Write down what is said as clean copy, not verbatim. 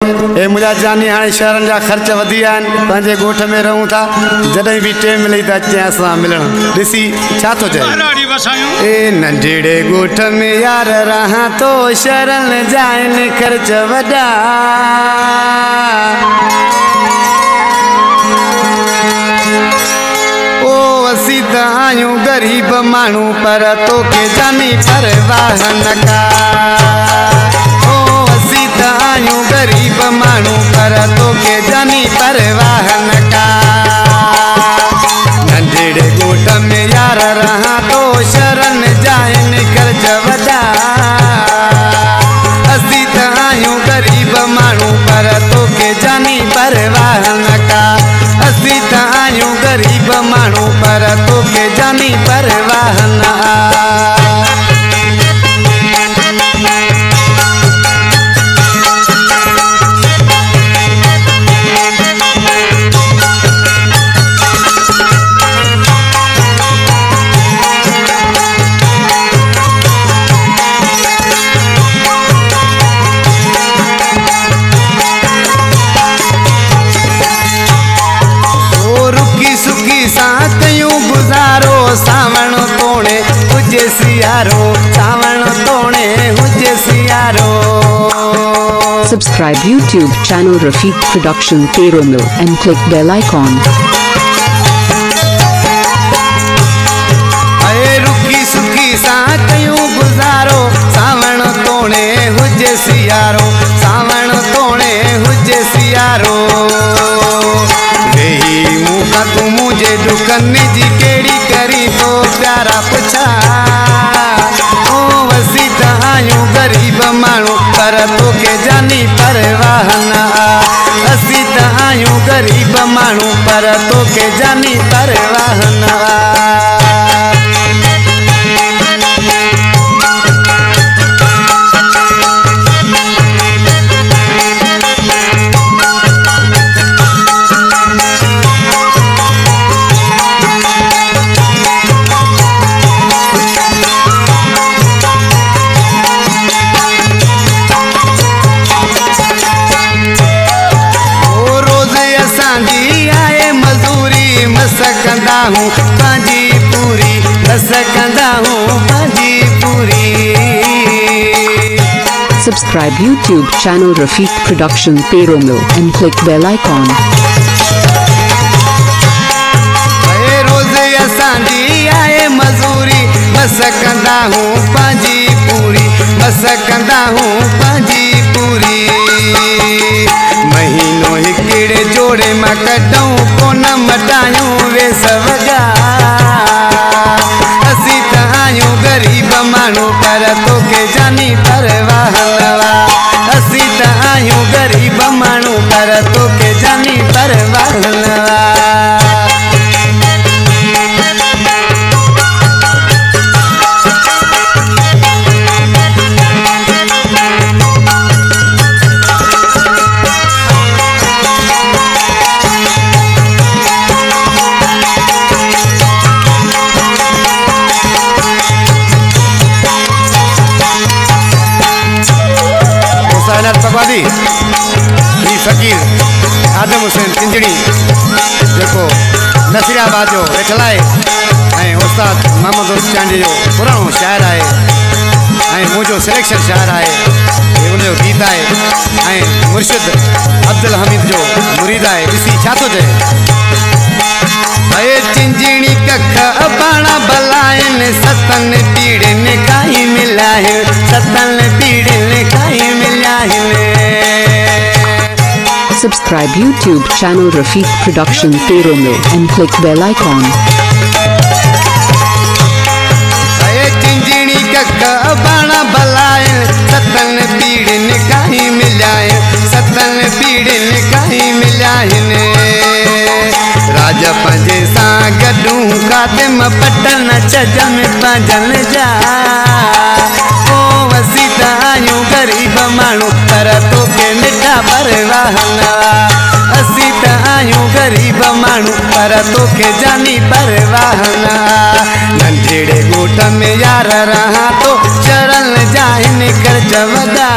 ए मुझा जानी हाणे शहरन जा खर्च वधी आन पंहिंजे गोठ में रहूं था जॾहिं भी टाइम मिले त अचे असां मिलण ॾिसी छा थो चए ए नंढड़े गोठ में यार रहां तो शहरन जा आहिन खर्च वॾा ओ असीं त आहियूं गरीब माण्हू पर तोखे जानी परवाह न का आयूं गरीब मानू पर तोखे जानी परवाह न का नंढड़े गोठ में यार रहा तो शरण जाइन खर्च वॾा असीं त आयूं गरीब मानू पर तोखे जानी परवाह न का असीं त आयूं गरीब मानू पर तोखे जानी परवाह न सावण तोड़े हुजे सियारो सावण तोड़े हुजे सियारो Subscribe YouTube channel Rafiq Production Teromil and click bell icon. अरे रुकी सुकी सा कयूं गुजारो सावण तोड़े हुजे सियारो सावण तोड़े हुजे सियारो वेही मुखा तू मुझे दुखन जी केड़ी करी तो प्यारा पुछा ओ वसी त आयूं गरीब माण्हू पर तोखे जानी परवाह न असीं त आयूं गरीब माण्हू पर तोखे जानी परवाह न सकंदा हूँ पंहिंजी पूरी सकंदा हूँ पंहिंजी पूरी Subscribe YouTube channel Rafiq Production Teromil and click bell icon. रोज असांजी आए मजूरी सकंदा हूँ पंहिंजी पूरी सकंदा हूँ पंहिंजी पूरी महीनो हिकिड़े जोड़े मां कढूं कोन मटायूं वे सवगा असीं त आयूं गरीब माण्हू पर तोखे जानी परवाह न असीं त आयूं गरीब माण्हू पर तोखे जानी परवाह न पगवादी फकीर आदम हुसैन चिंजड़ी जो नसीराबाद जो वेठल है उस्ताद मोहम्मद चांडी जो पुराणो शायर है मुझो सिलेक्शन शायर है उनजो गीत है मुर्शिद अब्दुल हमीद जो मुरीद है ॾिसी छा थो चए चिंजड़ी कख बाणा बलाइन सतन पीड़न काई मिलाइन सतन पीड़न काई मिलाइन Subscribe YouTube channel Rafiq Production Teromil and click bell icon. चिंजड़ी कख बाणा बलाइन सतन पीड़न काई मिलाइन सतन पीड़न काई मिलाइन राजा पंहिंजे सां गॾूं कातिम पटन छजन पंहिंजन जा ओ वसी त आयूं गरीब माण्हू पर तोखे मिठा परवाह न असीं त आयूं गरीब माण्हू पर तोखे जानी परवाह न नंढड़े गोठ में यार रहां तो शरण जाइन खर्च वॾा